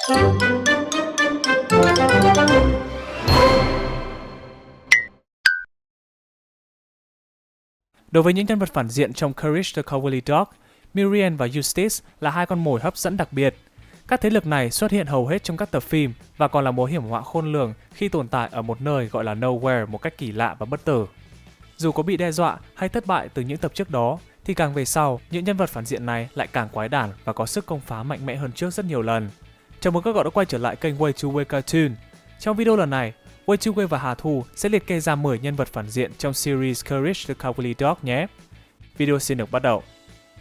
Đối với những nhân vật phản diện trong Courage the Cowardly Dog, Miriam và Eustace là hai con mồi hấp dẫn đặc biệt. Các thế lực này xuất hiện hầu hết trong các tập phim và còn là mối hiểm họa khôn lường khi tồn tại ở một nơi gọi là Nowhere một cách kỳ lạ và bất tử. Dù có bị đe dọa hay thất bại từ những tập trước đó, thì càng về sau, những nhân vật phản diện này lại càng quái đản và có sức công phá mạnh mẽ hơn trước rất nhiều lần. Chào mừng các bạn đã quay trở lại kênh Way to Way Cartoon. Trong video lần này, Way to Way và Hà Thu sẽ liệt kê ra 10 nhân vật phản diện trong series Courage the Cowardly Dog nhé. Video xin được bắt đầu.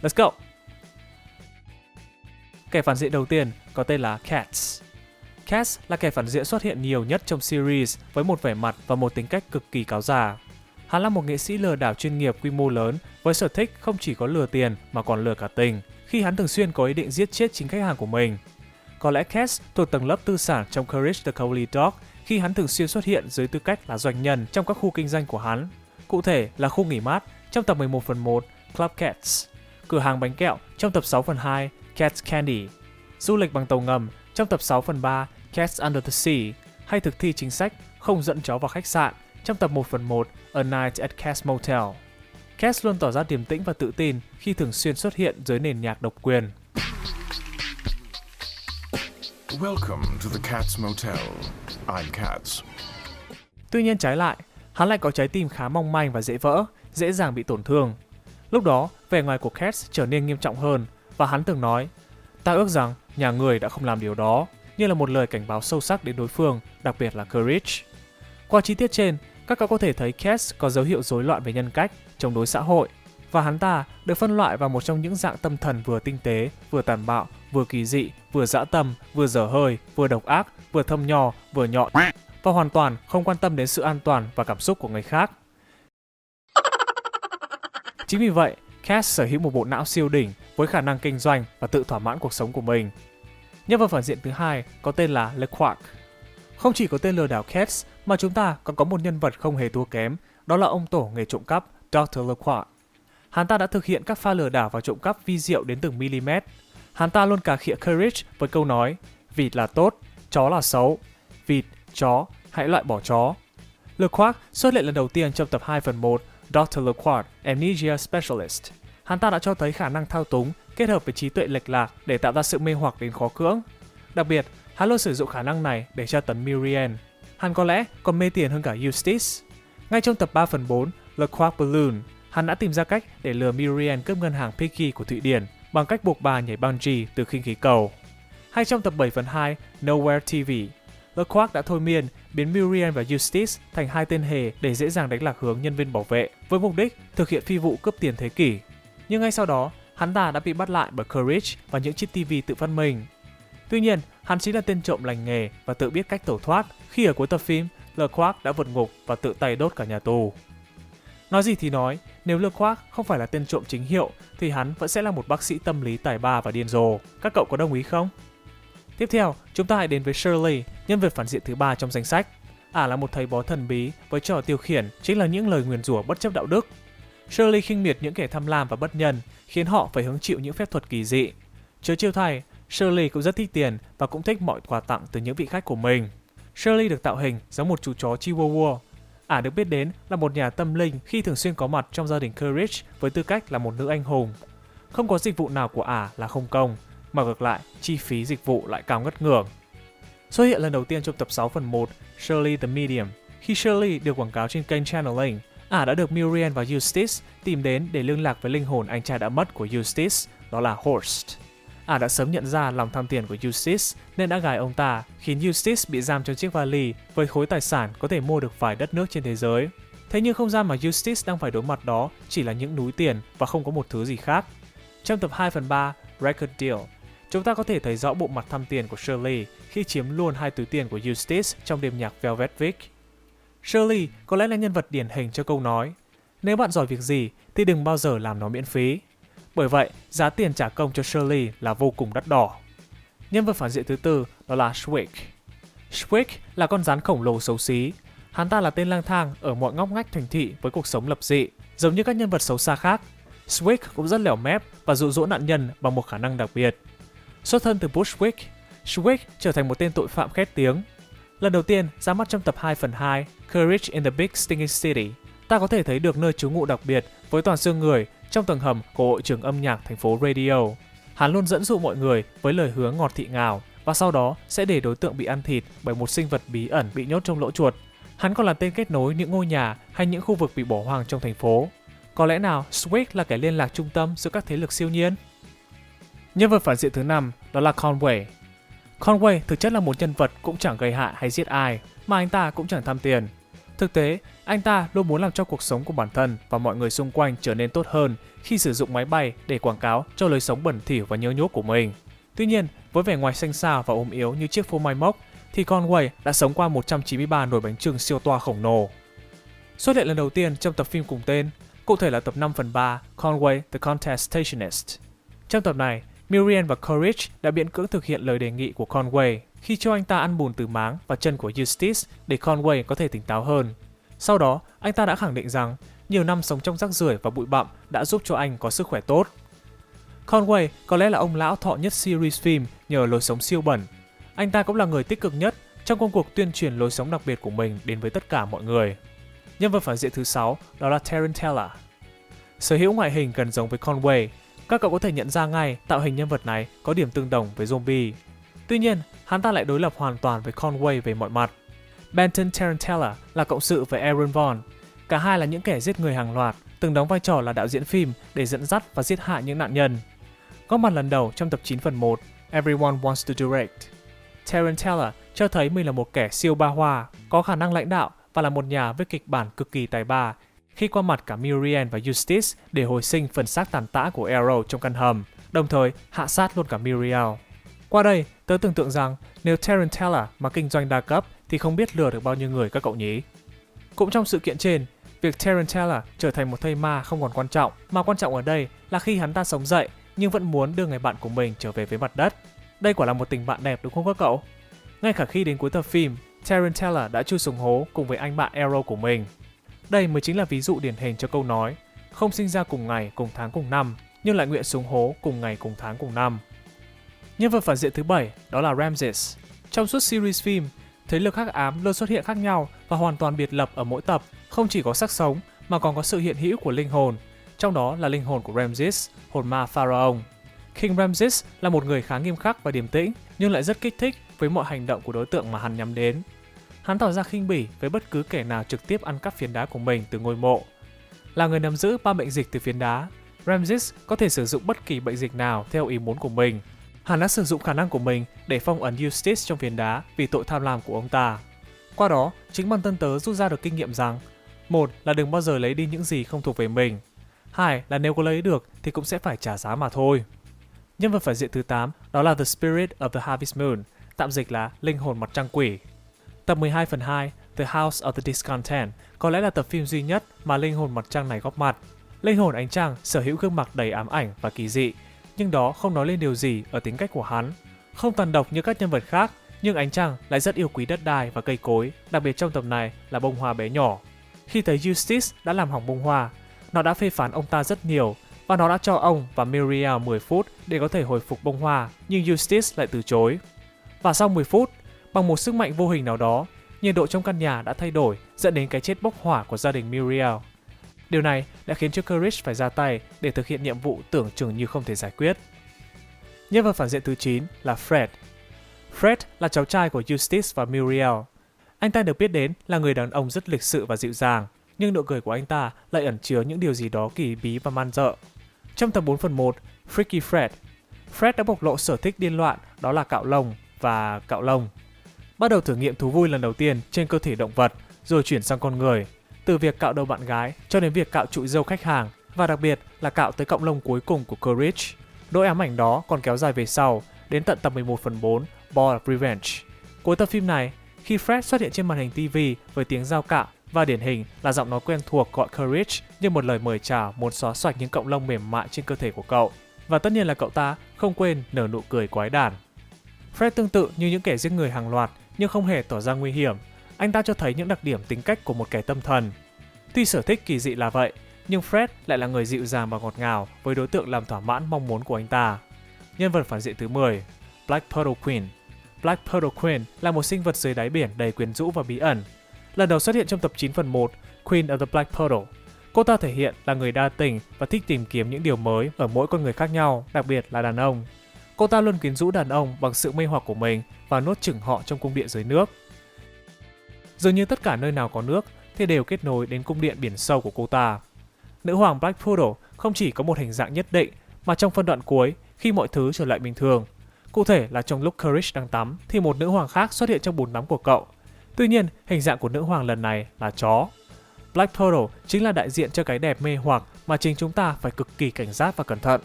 Let's go! Kẻ phản diện đầu tiên có tên là Cats. Cats là kẻ phản diện xuất hiện nhiều nhất trong series với một vẻ mặt và một tính cách cực kỳ cáo già. Hắn là một nghệ sĩ lừa đảo chuyên nghiệp quy mô lớn với sở thích không chỉ có lừa tiền mà còn lừa cả tình, khi hắn thường xuyên có ý định giết chết chính khách hàng của mình. Có lẽ Cats thuộc tầng lớp tư sản trong Courage the Cowardly Dog khi hắn thường xuyên xuất hiện dưới tư cách là doanh nhân trong các khu kinh doanh của hắn. Cụ thể là khu nghỉ mát trong tập 11/1 Club Cats, cửa hàng bánh kẹo trong tập 6/2 Cats Candy, du lịch bằng tàu ngầm trong tập 6/3 Cats Under the Sea, hay thực thi chính sách không dẫn chó vào khách sạn trong tập 1/1 A Night at Cats Motel. Cats luôn tỏ ra điềm tĩnh và tự tin khi thường xuyên xuất hiện dưới nền nhạc độc quyền. Welcome to the Cats Motel. I'm Cats. Tuy nhiên trái lại, hắn lại có trái tim khá mong manh và dễ vỡ, dễ dàng bị tổn thương. Lúc đó, vẻ ngoài của Cats trở nên nghiêm trọng hơn và hắn từng nói: "Ta ước rằng nhà người đã không làm điều đó", như là một lời cảnh báo sâu sắc đến đối phương, đặc biệt là Courage. Qua chi tiết trên, các cậu có thể thấy Cats có dấu hiệu rối loạn về nhân cách, chống đối xã hội, và hắn ta được phân loại vào một trong những dạng tâm thần vừa tinh tế, vừa tàn bạo, vừa kỳ dị, vừa dã tâm, vừa dở hơi, vừa độc ác, vừa thâm nho, vừa nhọn, và hoàn toàn không quan tâm đến sự an toàn và cảm xúc của người khác. Chính vì vậy, Cats sở hữu một bộ não siêu đỉnh với khả năng kinh doanh và tự thỏa mãn cuộc sống của mình. Nhân vật phản diện thứ hai có tên là LeQuark. Không chỉ có tên lừa đảo Cats mà chúng ta còn có một nhân vật không hề thua kém, đó là ông tổ nghề trộm cắp Dr. LeQuark. Hắn ta đã thực hiện các pha lừa đảo và trộm cắp vi diệu đến từng mm. Hắn ta luôn cà khịa Courage với câu nói: "Vịt là tốt, chó là xấu. Vịt, chó, hãy loại bỏ chó." LeQuark xuất hiện lần đầu tiên trong tập 2/1 Dr. LeQuark, Amnesia Specialist. Hắn ta đã cho thấy khả năng thao túng kết hợp với trí tuệ lệch lạc để tạo ra sự mê hoặc đến khó cưỡng. Đặc biệt, hắn luôn sử dụng khả năng này để tra tấn Miriam. Hắn có lẽ còn mê tiền hơn cả Eustace. Ngay trong tập 3/4 LeQuark Balloon, hắn đã tìm ra cách để lừa Miriam cướp ngân hàng Piggy của Thụy Điển bằng cách buộc bà nhảy bungee từ khinh khí cầu. Hay trong tập 7/2 Nowhere TV, LeQuark đã thôi miên biến Miriam và Eustace thành hai tên hề để dễ dàng đánh lạc hướng nhân viên bảo vệ với mục đích thực hiện phi vụ cướp tiền thế kỷ. Nhưng ngay sau đó, hắn ta đã bị bắt lại bởi Courage và những chiếc TV tự phát minh. Tuy nhiên, hắn chính là tên trộm lành nghề và tự biết cách tẩu thoát khi ở cuối tập phim, LeQuark đã vượt ngục và tự tay đốt cả nhà tù. Nói gì thì nói, nếu LeQuark không phải là tên trộm chính hiệu thì hắn vẫn sẽ là một bác sĩ tâm lý tài ba và điên rồ. Các cậu có đồng ý không? Tiếp theo, chúng ta hãy đến với Shirley, nhân vật phản diện thứ 3 trong danh sách. Ả là một thầy bói thần bí với trò tiêu khiển chính là những lời nguyền rủa bất chấp đạo đức. Shirley khinh miệt những kẻ tham lam và bất nhân, khiến họ phải hứng chịu những phép thuật kỳ dị. Chớ trêu thay, Shirley cũng rất thích tiền và cũng thích mọi quà tặng từ những vị khách của mình. Shirley được tạo hình giống một chú chó Chihuahua. Ả được biết đến là một nhà tâm linh khi thường xuyên có mặt trong gia đình Courage với tư cách là một nữ anh hùng. Không có dịch vụ nào của Ả là không công, mà ngược lại, chi phí dịch vụ lại cao ngất ngưởng. Xuất hiện lần đầu tiên trong tập 6/1 Shirley the Medium. Khi Shirley được quảng cáo trên kênh Channeling, Ả đã được Miriam và Eustace tìm đến để liên lạc với linh hồn anh trai đã mất của Eustace, đó là Horst. Ả đã sớm nhận ra lòng tham tiền của Eustace nên đã gài ông ta, khiến Eustace bị giam trong chiếc vali với khối tài sản có thể mua được vài đất nước trên thế giới. Thế nhưng không gian mà Eustace đang phải đối mặt đó chỉ là những núi tiền và không có một thứ gì khác. Trong tập 2/3 Record Deal, chúng ta có thể thấy rõ bộ mặt tham tiền của Shirley khi chiếm luôn hai túi tiền của Eustace trong đêm nhạc Velvet Vic. Shirley có lẽ là nhân vật điển hình cho câu nói: "Nếu bạn giỏi việc gì thì đừng bao giờ làm nó miễn phí." Bởi vậy, giá tiền trả công cho Shirley là vô cùng đắt đỏ. Nhân vật phản diện thứ tư đó là Squeak. Squeak là con rắn khổng lồ xấu xí. Hắn ta là tên lang thang ở mọi ngóc ngách thành thị với cuộc sống lập dị, giống như các nhân vật xấu xa khác. Squeak cũng rất lẻo mép và dụ dỗ nạn nhân bằng một khả năng đặc biệt. Xuất thân từ Bushwick, Swick trở thành một tên tội phạm khét tiếng. Lần đầu tiên ra mắt trong tập 2/2 Courage in the Big Stinging City, ta có thể thấy được nơi trú ngụ đặc biệt với toàn xương người trong tầng hầm của hội trường âm nhạc thành phố Radio. Hắn luôn dẫn dụ mọi người với lời hứa ngọt thị ngào và sau đó sẽ để đối tượng bị ăn thịt bởi một sinh vật bí ẩn bị nhốt trong lỗ chuột. Hắn còn là tên kết nối những ngôi nhà hay những khu vực bị bỏ hoang trong thành phố. Có lẽ nào Swick là kẻ liên lạc trung tâm giữa các thế lực siêu nhiên? Nhân vật phản diện thứ 5 đó là Conway. Conway thực chất là một nhân vật cũng chẳng gây hại hay giết ai, mà anh ta cũng chẳng tham tiền. Thực tế, anh ta luôn muốn làm cho cuộc sống của bản thân và mọi người xung quanh trở nên tốt hơn khi sử dụng máy bay để quảng cáo cho lối sống bẩn thỉu và nhơ nhốt của mình. Tuy nhiên, với vẻ ngoài xanh xao và ốm yếu như chiếc phô mai mốc, thì Conway đã sống qua 193 nồi bánh chưng siêu toa khổng lồ. Xuất hiện lần đầu tiên trong tập phim cùng tên, cụ thể là tập 5/3 Conway the Contestationist. Trong tập này, Miriam và Courage đã miễn cưỡng thực hiện lời đề nghị của Conway khi cho anh ta ăn bùn từ máng và chân của Eustace để Conway có thể tỉnh táo hơn. Sau đó, anh ta đã khẳng định rằng nhiều năm sống trong rác rưởi và bụi bặm đã giúp cho anh có sức khỏe tốt. Conway có lẽ là ông lão thọ nhất series phim nhờ lối sống siêu bẩn. Anh ta cũng là người tích cực nhất trong công cuộc tuyên truyền lối sống đặc biệt của mình đến với tất cả mọi người. Nhân vật phản diện thứ 6 đó là Tarantella. Sở hữu ngoại hình gần giống với Conway, các cậu có thể nhận ra ngay tạo hình nhân vật này có điểm tương đồng với zombie. Tuy nhiên, hắn ta lại đối lập hoàn toàn với Conway về mọi mặt. Benton Tarantella là cộng sự với Aaron Vaughn. Cả hai là những kẻ giết người hàng loạt, từng đóng vai trò là đạo diễn phim để dẫn dắt và giết hại những nạn nhân. Góp mặt lần đầu trong tập 9/1 Everyone Wants to Direct. Tarantella cho thấy mình là một kẻ siêu ba hoa, có khả năng lãnh đạo và là một nhà viết kịch bản cực kỳ tài ba khi qua mặt cả Miriam và Eustace để hồi sinh phần xác tàn tã của Arrow trong căn hầm, đồng thời hạ sát luôn cả Miriam. Qua đây, tớ tưởng tượng rằng nếu Tarantella mà kinh doanh đa cấp thì không biết lừa được bao nhiêu người các cậu nhỉ. Cũng trong sự kiện trên, việc Tarantella trở thành một thây ma không còn quan trọng, mà quan trọng ở đây là khi hắn ta sống dậy nhưng vẫn muốn đưa người bạn của mình trở về với mặt đất. Đây quả là một tình bạn đẹp đúng không các cậu? Ngay cả khi đến cuối tập phim, Tarantella đã chui xuống hố cùng với anh bạn Arrow của mình. Đây mới chính là ví dụ điển hình cho câu nói không sinh ra cùng ngày, cùng tháng, cùng năm, nhưng lại nguyện xuống hố cùng ngày, cùng tháng, cùng năm. Nhân vật phản diện thứ 7 đó là Ramses. Trong suốt series phim, thế lực hắc ám luôn xuất hiện khác nhau và hoàn toàn biệt lập ở mỗi tập, không chỉ có xác sống mà còn có sự hiện hữu của linh hồn, trong đó là linh hồn của Ramses, hồn ma Pharaoh. King Ramses là một người khá nghiêm khắc và điềm tĩnh, nhưng lại rất kích thích với mọi hành động của đối tượng mà hắn nhắm đến. Hắn tỏ ra khinh bỉ với bất cứ kẻ nào trực tiếp ăn cắp phiến đá của mình từ ngôi mộ. Là người nắm giữ 3 bệnh dịch từ phiến đá, Ramses có thể sử dụng bất kỳ bệnh dịch nào theo ý muốn của mình. Hắn đã sử dụng khả năng của mình để phong ấn Eustace trong phiến đá vì tội tham lam của ông ta. Qua đó, chính bản thân tớ rút ra được kinh nghiệm rằng, một là đừng bao giờ lấy đi những gì không thuộc về mình. Hai là nếu có lấy được thì cũng sẽ phải trả giá mà thôi. Nhân vật phản diện thứ 8 đó là The Spirit of the Harvest Moon, tạm dịch là linh hồn mặt trăng quỷ. Tập 12/2 The House of the Discontent có lẽ là tập phim duy nhất mà linh hồn mặt trăng này góp mặt. Linh hồn ánh trăng sở hữu gương mặt đầy ám ảnh và kỳ dị, nhưng đó không nói lên điều gì ở tính cách của hắn. Không tàn độc như các nhân vật khác, nhưng ánh trăng lại rất yêu quý đất đai và cây cối, đặc biệt trong tập này là bông hoa bé nhỏ. Khi thấy Eustace đã làm hỏng bông hoa, nó đã phê phán ông ta rất nhiều và nó đã cho ông và Miriam 10 phút để có thể hồi phục bông hoa, nhưng Eustace lại từ chối. Và sau 10 phút, bằng một sức mạnh vô hình nào đó, nhiệt độ trong căn nhà đã thay đổi, dẫn đến cái chết bốc hỏa của gia đình Miriam. Điều này đã khiến cho Courage phải ra tay để thực hiện nhiệm vụ tưởng chừng như không thể giải quyết. Nhân vật phản diện thứ 9 là Fred. Fred là cháu trai của Eustace và Muriel. Anh ta được biết đến là người đàn ông rất lịch sự và dịu dàng, nhưng nụ cười của anh ta lại ẩn chứa những điều gì đó kỳ bí và man dợ. Trong tập 4/1, Freaky Fred đã bộc lộ sở thích điên loạn, đó là cạo lông và cạo lông. Bắt đầu thử nghiệm thú vui lần đầu tiên trên cơ thể động vật, rồi chuyển sang con người. Từ việc cạo đầu bạn gái cho đến việc cạo trụi râu khách hàng, và đặc biệt là cạo tới cọng lông cuối cùng của Courage. Nỗi ám ảnh đó còn kéo dài về sau, đến tận tập 11/4, Ball of Revenge. Cuối tập phim này, khi Fred xuất hiện trên màn hình TV với tiếng dao cạo và điển hình là giọng nói quen thuộc gọi Courage như một lời mời chào muốn xóa sạch những cọng lông mềm mại trên cơ thể của cậu. Và tất nhiên là cậu ta không quên nở nụ cười quái đản. Fred tương tự như những kẻ giết người hàng loạt nhưng không hề tỏ ra nguy hiểm. Anh ta cho thấy những đặc điểm tính cách của một kẻ tâm thần. Tuy sở thích kỳ dị là vậy, nhưng Fred lại là người dịu dàng và ngọt ngào với đối tượng làm thỏa mãn mong muốn của anh ta. Nhân vật phản diện thứ 10, Black Pearl Queen. Black Pearl Queen là một sinh vật dưới đáy biển đầy quyến rũ và bí ẩn. Lần đầu xuất hiện trong tập 9 phần 1, Queen of the Black Pearl. Cô ta thể hiện là người đa tình và thích tìm kiếm những điều mới ở mỗi con người khác nhau, đặc biệt là đàn ông. Cô ta luôn quyến rũ đàn ông bằng sự mê hoặc của mình và nuốt chửng họ trong cung điện dưới nước. Dường như tất cả nơi nào có nước thì đều kết nối đến cung điện biển sâu của cô ta. Nữ hoàng Black Pearl không chỉ có một hình dạng nhất định mà trong phân đoạn cuối, khi mọi thứ trở lại bình thường. Cụ thể là trong lúc Courage đang tắm thì một nữ hoàng khác xuất hiện trong bồn tắm của cậu. Tuy nhiên, hình dạng của nữ hoàng lần này là chó. Black Pearl chính là đại diện cho cái đẹp mê hoặc mà chính chúng ta phải cực kỳ cảnh giác và cẩn thận.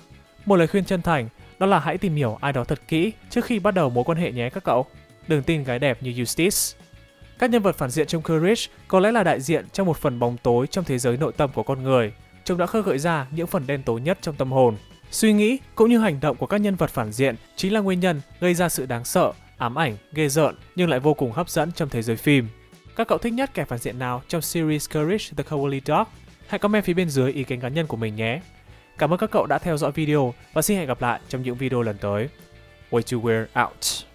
Một lời khuyên chân thành đó là hãy tìm hiểu ai đó thật kỹ trước khi bắt đầu mối quan hệ nhé các cậu. Đừng tin gái đẹp như Eustace. Các nhân vật phản diện trong Courage có lẽ là đại diện cho một phần bóng tối trong thế giới nội tâm của con người. Chúng đã khơi gợi ra những phần đen tối nhất trong tâm hồn. Suy nghĩ cũng như hành động của các nhân vật phản diện chính là nguyên nhân gây ra sự đáng sợ, ám ảnh, ghê rợn nhưng lại vô cùng hấp dẫn trong thế giới phim. Các cậu thích nhất kẻ phản diện nào trong series Courage the Cowardly Dog? Hãy comment phía bên dưới ý kiến cá nhân của mình nhé. Cảm ơn các cậu đã theo dõi video và xin hẹn gặp lại trong những video lần tới. Way to Wear out.